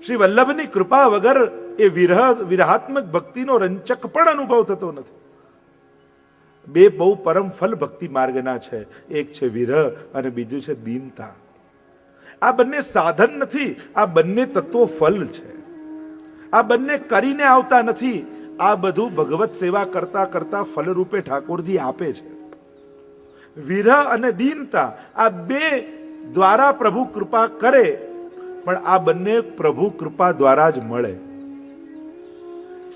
શ્રી વલ્લભની કૃપા વગર એ વિરહાત્મક ભક્તિનો રંચક પણ અનુભવ થતો નથી. બે બહુ પરમ ફલ ભક્તિ માર્ગના છે, એક છે વિરહ અને બીજું છે દીનતા. આ બંને સાધન નથી, આ બંને તત્વો ફલ છે. આ બંને કરીને આવતા નથી, આ બધું ભગવત સેવા કરતા કરતા ફલરૂપે ઠાકોરજી આપે છે. વિરહ અને દીનતા આ બે દ્વારા પ્રભુ કૃપા કરે, પણ આ બંને પ્રભુ કૃપા દ્વારા જ મળે.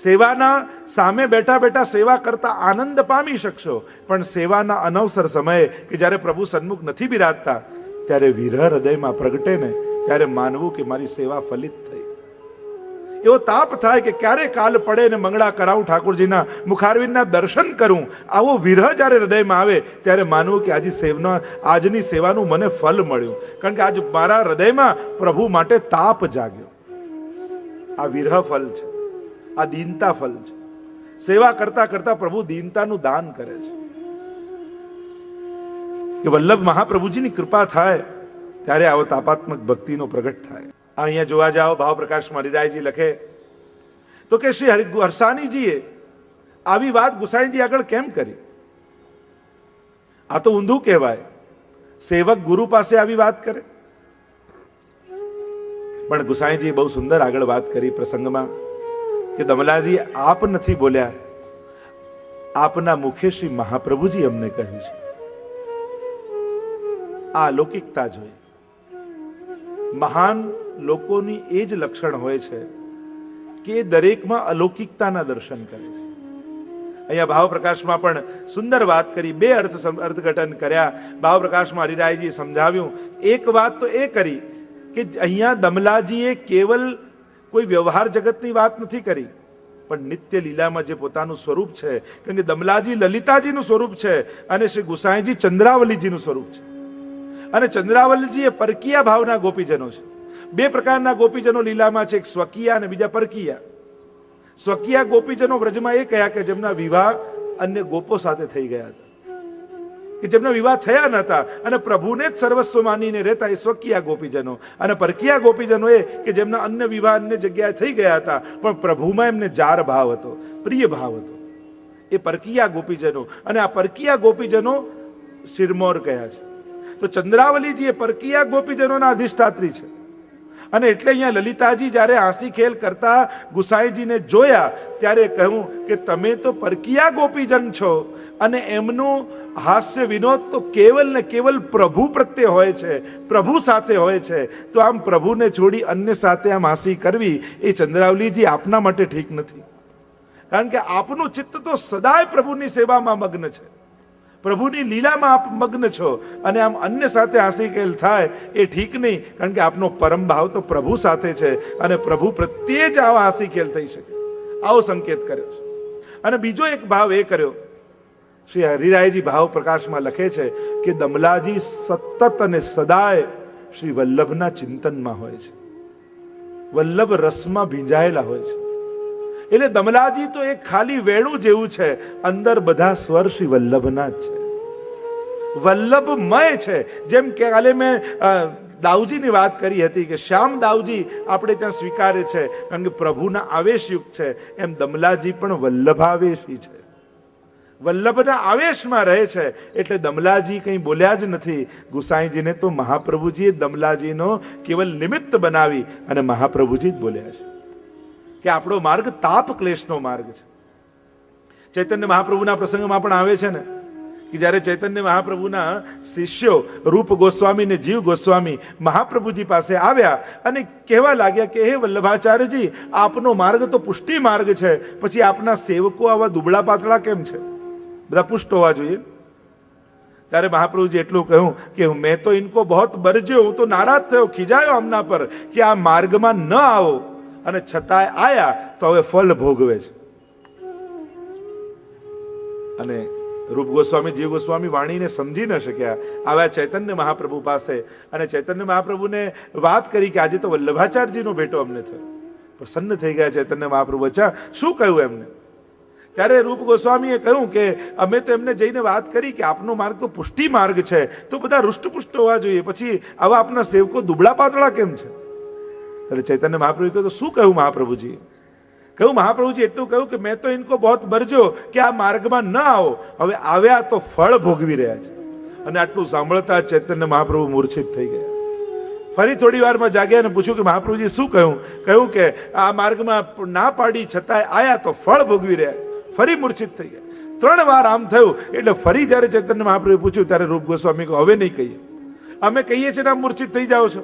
સેવાના સામે બેઠા બેઠા સેવા કરતા આનંદ પામી શકશો, પણ સેવાના અનવસર સમયે કે જ્યારે પ્રભુ સન્મુખ નથી બિરાજતા, ત્યારે વિરહ હૃદયમાં પ્રગટે ને ત્યારે માનવું કે મારી સેવા ફલિત થઈ. એવો તાપ થાય કે ક્યારે કાલ પડે ને મંગળા કરાવું, ઠાકોરજીના મુખારવિંદના દર્શન કરું. આવો વિરહ જ્યારે હૃદયમાં આવે ત્યારે માનવું કે આજની સેવાનું મને ફલ મળ્યું, કારણ કે આજ મારા હૃદયમાં પ્રભુ માટે તાપ જાગ્યો. આ વિરહ ફલ છે, આ દીનતા ફલ છે. સેવા કરતા કરતા પ્રભુ દીનતાનું દાન કરે છે. કે વલ્લભ મહાપ્રભુજીની કૃપા થાય ત્યારે આવો તાપાત્મક ભક્તિનો પ્રગટ થાય. અહીંયા જોવા જાઓ, ભાવ પ્રકાશમાં હરિરાયજી લખે તો કે શ્રી હરસાણીજીએ આવી વાત ગુસાઈજી આગળ કેમ કરી? આ તો ઊંધું કહેવાય, સેવક ગુરુ પાસે આવી વાત કરે. પણ ગુસાઈજીએ બહુ સુંદર આગળ વાત કરી પ્રસંગમાં કે દમલાજી, આપ નથી બોલ્યા, આપના મુખે શ્રી મહાપ્રભુજી અમને કહ્યું છે. આ અલૌકિકતા જોઈએ. મહાન લોકોની એ જ લક્ષણ હોય છે કે દરેકમાં અલૌકિકતાના દર્શન કરે છે. અહીંયા ભાવ પ્રકાશમાં પણ સુંદર વાત કરી, બે અર્થઘટન કર્યા. ભાવ પ્રકાશમાં હરિરાયજીએ સમજાવ્યું. એક વાત તો એ કરી કે અહીંયા દમલાજીએ કેવલ કોઈ વ્યવહાર જગતની વાત નથી કરી, પણ નિત્ય લીલામાં જે પોતાનું સ્વરૂપ છે, કારણ કે દમલાજી લલિતાજીનું સ્વરૂપ છે અને શ્રી ગુસાઈજી ચંદ્રાવલીજીનું સ્વરૂપ છે. અને ચંદ્રાવલીજી એ પરકીયા ભાવના ગોપીજનો છે. બે પ્રકારના ગોપીજનો લીલામાં છે, એક સ્વકીયા અને બીજા પરકીયા. સ્વકીયા ગોપીજનો વ્રજમાં એ કયા કે જેમના વિવાહ અન્ય ગોપો સાથે થઈ ગયા હતા, કે જેમના વિવાહ થયા નતા અને પ્રભુને જ સર્વસ્વ માનીને રહેતા, એ સ્વકીયા ગોપીજનો. અને પરકીયા ગોપીજનો એ કે જેમના અન્ય વિવાહ અન્ય જગ્યાએ થઈ ગયા હતા, પણ પ્રભુમાં એમને જાર ભાવ હતો, પ્રિય ભાવ હતો, એ પરકીયા ગોપીજનો. અને આ પરકીયા ગોપીજનો શિરમોર કયા છે. તો ચંદ્રાવલીજી એ પરકીયા ગોપીજનોના અધિષ્ઠાત્રી છે. અને એટલે અહીંયા લલિતાજી જ્યારે હાંસી ખેલ કરતા ગુસાઈજીને જોયા ત્યારે કહ્યું કે તમે તો પરકીયા ગોપીજન છો, અને એમનું હાસ્ય વિનોદ તો કેવલ ને કેવલ પ્રભુ પ્રત્યે હોય છે, પ્રભુ સાથે હોય છે. તો આમ પ્રભુને છોડી અન્ય સાથે આમ હાંસી કરવી એ ચંદ્રાવલીજી આપના માટે ઠીક નથી, કારણ કે આપનું ચિત્ત તો સદાય પ્રભુની સેવામાં મગ્ન છે, પ્રભુની લીલામાં આપ મગ્ન છો, અને આમ અન્ય સાથે હાંસી ખેલ થાય એ ઠીક નહીં, કારણ કે આપનો પરમ ભાવ તો પ્રભુ સાથે છે અને પ્રભુ પ્રત્યે જ આવા હાંસી ખેલ થઈ શકે. આવો સંકેત કર્યો છે. અને બીજો એક ભાવ એ કર્યો, શ્રી હરિરાયજી ભાવ પ્રકાશમાં લખે છે કે દમલાજી સતત અને સદાય શ્રી વલ્લભના ચિંતનમાં હોય છે, વલ્લભ રસમાં ભીંજાયેલા હોય છે. એટલે દમલાજી તો એક ખાલી વેણું જેવું છે, અંદર બધા સ્વર શ્રી વલ્લભના જ છે, વલ્લભમય છે. જેમ કે કાલે મેં દાઉજીની વાત કરી હતી કે શ્યામ દાઉજી આપણે ત્યાં સ્વીકારે છે કારણ કે પ્રભુના આવેશયુક્ત છે, એમ દમલાજી પણ વલ્લભાવેશી છે, વલ્લભના આવેશમાં રહે છે. એટલે દમલાજી કંઈ બોલ્યા જ નથી. ગુસાઈજીને તો મહાપ્રભુજીએ દમલાજીનો કેવલ નિમિત્ત બનાવી અને મહાપ્રભુજી જ બોલ્યા છે કે આપણો માર્ગ તાપ ક્લેશનો માર્ગ છે. ચૈતન્ય મહાપ્રભુના પ્રસંગમાં પણ આવે છે ને કે જ્યારે ચૈતન્ય મહાપ્રભુના શિષ્યો રૂપ ગોસ્વામી ને જીવ ગોસ્વામી મહાપ્રભુજી પાસે આવ્યા અને કહેવા લાગ્યા કે હે વલ્લભાચાર્યજી, આપનો માર્ગ તો પુષ્ટિ માર્ગ છે, પછી આપના સેવકો આવા દુબળા પાતળા કેમ છે? બધા પુષ્ટ હોવા જોઈએ. ત્યારે મહાપ્રભુજી એટલું કહ્યું કે મેં તો ઇનકો બહોત બરજ્યો, હું તો નારાજ થયો, ખીજાયો આમના પર કે આ માર્ગમાં ન આવો, અને છતાંય આયા તો હવે ફલ ભોગવે છે. અને રૂપ ગોસ્વામી જીવ ગોસ્વામી વાણીને સમજી ન શક્યા, આવ્યા ચૈતન્ય મહાપ્રભુ પાસે અને ચૈતન્ય મહાપ્રભુને વાત કરી કે આજે તો વલ્લભાચાર્યજીનો ભેટો અમને થયો. પ્રસન્ન થઈ ગયા ચૈતન્ય મહાપ્રભુ. અચ્છા, શું કહ્યું એમને? ત્યારે રૂપ ગોસ્વામીએ કહ્યું કે અમે તો એમને જઈને વાત કરી કે આપનો માર્ગ તો પુષ્ટિ માર્ગ છે, તો બધા રૂષ્ટપુષ્ટ હોવા જોઈએ, પછી આવા આપના સેવકો દુબળા પાતળા કેમ છે? એટલે ચૈતન્ય મહાપ્રભુ કહ્યું, તો શું કહ્યું મહાપ્રભુજી? કહ્યું મહાપ્રભુજી એટલું કહ્યું કે મેં તો ઇનકો બહુત બરજો કે આ માર્ગમાં ન આવો, હવે આવ્યા તો ફળ ભોગવી રહ્યા છે. અને આટલું સાંભળતા ચૈતન્ય મહાપ્રભુ મૂર્છિત થઈ ગયા. ફરી થોડી વારમાં જાગ્યા અને પૂછ્યું કે મહાપ્રભુજી શું કહ્યું? કહ્યું કે આ માર્ગમાં ના પાડી છતાંય આયા તો ફળ ભોગવી રહ્યા છે. ફરી મૂર્છિત થઈ ગયા. 3 વાર આમ થયું. એટલે ફરી જ્યારે ચૈતન્ય મહાપ્રભુએ પૂછ્યું ત્યારે રૂપ ગોસ્વામી કહ્યું, હવે નહીં કહીએ, અમે કહીએ છીએ ને મૂર્છિત થઈ જાઓ છો.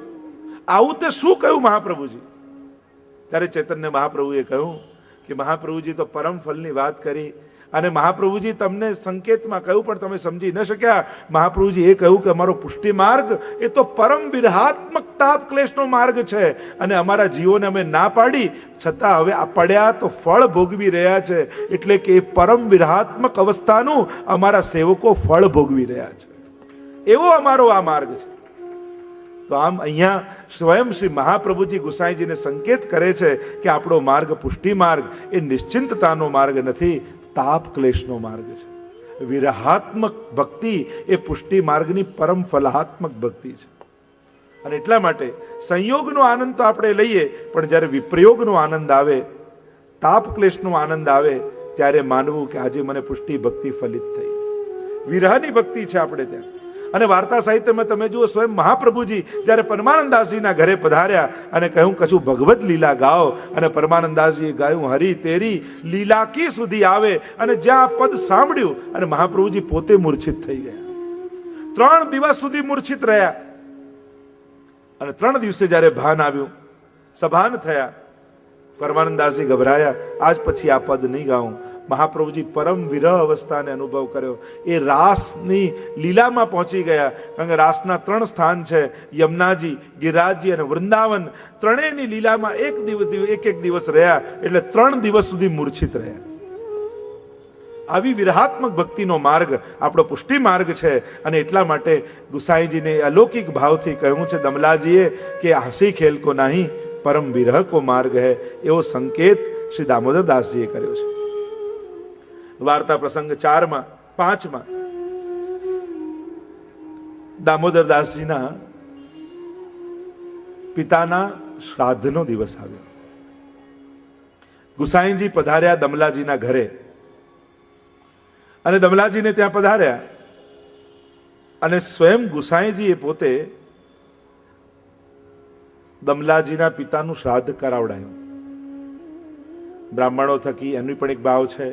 આવું તે શું કહ્યું મહાપ્રભુજી? ત્યારે ચૈતન્ય મહાપ્રભુએ કહ્યું કે મહાપ્રભુજી તો પરમ ફલની વાત કરી, અને મહાપ્રભુજી તમને સંકેતમાં કહ્યું પણ તમે સમજી ન શક્યા. મહાપ્રભુજી એ કહ્યું કે અમારો પુષ્ટિ માર્ગ એ તો પરમ વિરહાત્મક તાપ ક્લેશનો માર્ગ છે, અને અમારા જીવોને અમે ના પાડી છતાં હવે આ પડ્યા તો ફળ ભોગવી રહ્યા છે. એટલે કે એ પરમ વિરહાત્મક અવસ્થાનું અમારા સેવકો ફળ ભોગવી રહ્યા છે. એવો અમારો આ માર્ગ છે. તો આમ અહીંયા સ્વયં શ્રી મહાપ્રભુજી ગુસાઈજીને સંકેત કરે છે કે આપણો માર્ગ પુષ્ટિ માર્ગ એ નિશ્ચિંતતાનો માર્ગ નથી, તાપ ક્લેશનો માર્ગ છે. વિરહાત્મક ભક્તિ એ પુષ્ટિ માર્ગની પરમ ફલાત્મક ભક્તિ છે. અને એટલા માટે સંયોગનો આનંદ તો આપણે લઈએ, પણ જ્યારે વિપ્રયોગનો આનંદ આવે, તાપ ક્લેશનો આનંદ આવે, ત્યારે માનવું કે આજે મને પુષ્ટિ ભક્તિ ફલિત થઈ. વિરહની ભક્તિ છે આપણે ત્યાં. અને વાર્તા સાહિત્યમાં તમે જુઓ, સ્વયં મહાપ્રભુજી જ્યારે પરમાનંદાસજીના ઘરે પધાર્યા અને કહ્યું કશું ભગવત લીલા ગાઓ, અને પરમાનંદાસજીએ ગાયું હરી તેરી લીલા કી સુધી આવે, અને જ્યાં પદ સાંભળ્યું અને મહાપ્રભુજી પોતે મૂર્છિત થઈ ગયા. 3 દિવસ સુધી મૂર્છિત રહ્યા. અને 3 દિવસે જ્યારે ભાન આવ્યું, સભાન થયા, પરમાનંદાસજી ગભરાયા, આજ પછી આ પદ નહીં ગાઉં. મહાપ્રભુજી પરમ વિરહ અવસ્થાને અનુભવ કર્યો. એ રાસની લીલામાં પહોંચી ગયા. કારણ કે રાસના 3 સ્થાન છે, યમુનાજી, ગિરિરાજજી અને વૃંદાવન. ત્રણેયની લીલામાં એક દિવસ રહ્યા. એટલે 3 દિવસ સુધી મૂર્છિત રહ્યા. આવી વિરહાત્મક ભક્તિનો માર્ગ આપણો પુષ્ટિ માર્ગ છે. અને એટલા માટે ગુસાઈજીને અલૌકિક ભાવથી કહ્યું છે દમલાજીએ કે હસી ખેલ કો નહીં પરમ વિરહ કો માર્ગ હૈ. એવો સંકેત શ્રી દામોદરદાસજીએ કર્યો છે. વાર્તા પ્રસંગ 5માં દામોદરદાસજીના પિતાના શ્રાદ્ધનો દિવસ આવ્યો. ગુસાઈજી પધાર્યા દમલાજીના ઘરે, અને દમલાજીને ત્યાં પધાર્યા, અને સ્વયં ગુસાઈજીએ પોતે દમલાજીના પિતાનું શ્રાદ્ધ કરાવડાયું. બ્રાહ્મણો થકી એમની પણ એક ભાવ છે,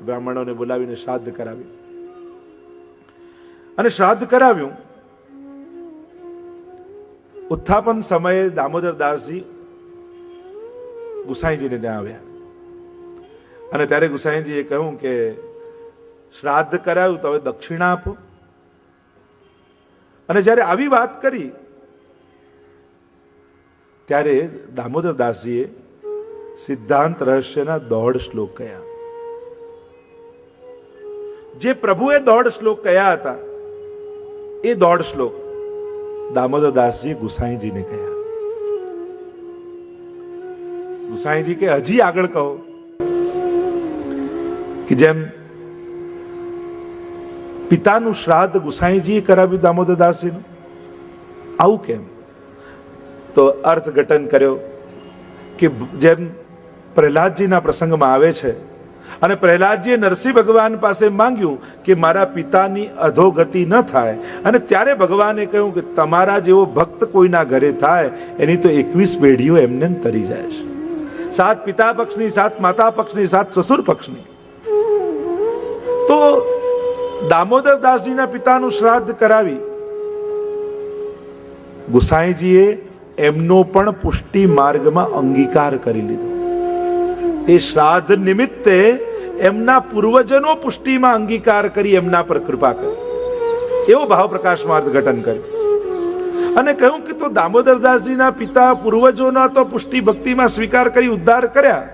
બ્રાહ્મણોને બોલાવીને શ્રાદ્ધ કરાવ્યું. અને શ્રાદ્ધ કરાવ્યું. ઉત્થાપન સમયે દામોદરદાસજી ગુસાઈજીને ત્યાં આવ્યા, અને ત્યારે ગુસાઈજીએ કહ્યું કે શ્રાદ્ધ કરાવ્યું તો હવે દક્ષિણા આપો. અને જ્યારે આવી વાત કરી ત્યારે દામોદરદાસજીએ સિદ્ધાંત રહસ્યના 1.5 શ્લોક કહ્યા. જે પ્રભુએ 1.5 શ્લોક કહ્યા હતા, એ 1.5 શ્લોક દામોદરદાસજીએ ગુસાઈજીને કહ્યા. ગુસાઈજી કે હજી આગળ કહો. કે જેમ પિતાનું શ્રાદ્ધ ગુસાઈજીએ કરાવ્યું દામોદરદાસજીનું, આવું કેમ? તો અર્થઘટન કર્યો કે જેમ પ્રહલાદજીના પ્રસંગમાં આવે છે, અને પ્રહલાદજીએ નરસિંહ ભગવાન પાસે માંગ્યું કે મારા પિતાની અધોગતિ ન થાય, અને ત્યારે ભગવાને કહ્યું કે તમારા જેવો ભક્ત કોઈના ઘરે થાય એની તો 21 પેઢીઓ એમને તરી જાય છે. 7 પિતા પક્ષની, 7 માતા પક્ષની, 7 સસુર પક્ષની. તો દામોદરદાસજીના પિતાનું શ્રાદ્ધ કરાવી ગુસાઈજીએ એમનો પણ પુષ્ટિ માર્ગમાં અંગીકાર કરી લીધો. એ શ્રાદ્ધ નિમિત્તે એમના પૂર્વજનો પુષ્ટિમાં અંગીકાર કરી એમના પર કૃપા કરી, એવો ભાવ પ્રકાશમાં અર્થઘટન કર્યું. અને કહ્યું કે તો દામોદરદાસજીના પિતા પૂર્વજોના તો પુષ્ટિ ભક્તિમાં સ્વીકાર કરી ઉદ્ધાર કર્યા,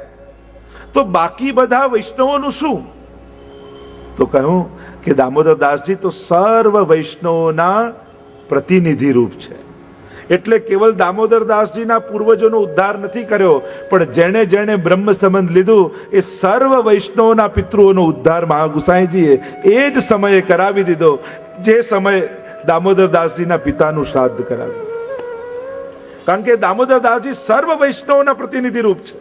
તો બાકી બધા વૈષ્ણવોનું શું? તો કહ્યું કે દામોદરદાસજી તો સર્વ વૈષ્ણવોના પ્રતિનિધિ રૂપ છે. એટલે કેવલ દામોદરદાસજીના પૂર્વજોનો ઉદ્ધાર નથી કર્યો, પણ જેણે જેણે બ્રહ્મ સંબંધ લીધું એ સર્વ વૈષ્ણવોના પિતૃઓનો ઉદ્ધાર મહાગુસાઈજીએ એ જ સમયે કરાવી દીધો, જે સમયે દામોદરદાસજીના પિતાનું શ્રાદ્ધ કરાવ્યું. કારણ કે દામોદર દાસજી સર્વ વૈષ્ણવોના પ્રતિનિધિ રૂપ છે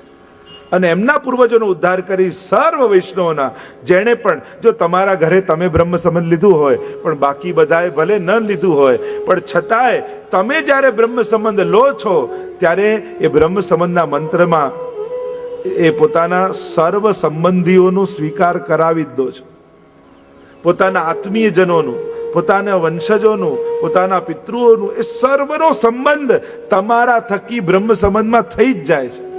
અને એમના પૂર્વજોનો ઉદ્ધાર કરી સર્વ વૈષ્ણવોના, જેણે પણ, જો તમારા ઘરે તમે બ્રહ્મ સંબંધ લીધું હોય પણ બાકી બધાએ ભલે ન લીધું હોય, પણ છતાંય તમે જ્યારે બ્રહ્મ સંબંધ લો છો ત્યારે એ બ્રહ્મ સંબંધના મંત્રમાં એ પોતાના સર્વ સંબંધીઓનું સ્વીકાર કરાવી જ દો છો. પોતાના આત્મીયજનોનું, પોતાના વંશજોનું, પોતાના પિતૃઓનું, એ સર્વનો સંબંધ તમારા થકી બ્રહ્મ સંબંધમાં થઈ જ જાય છે.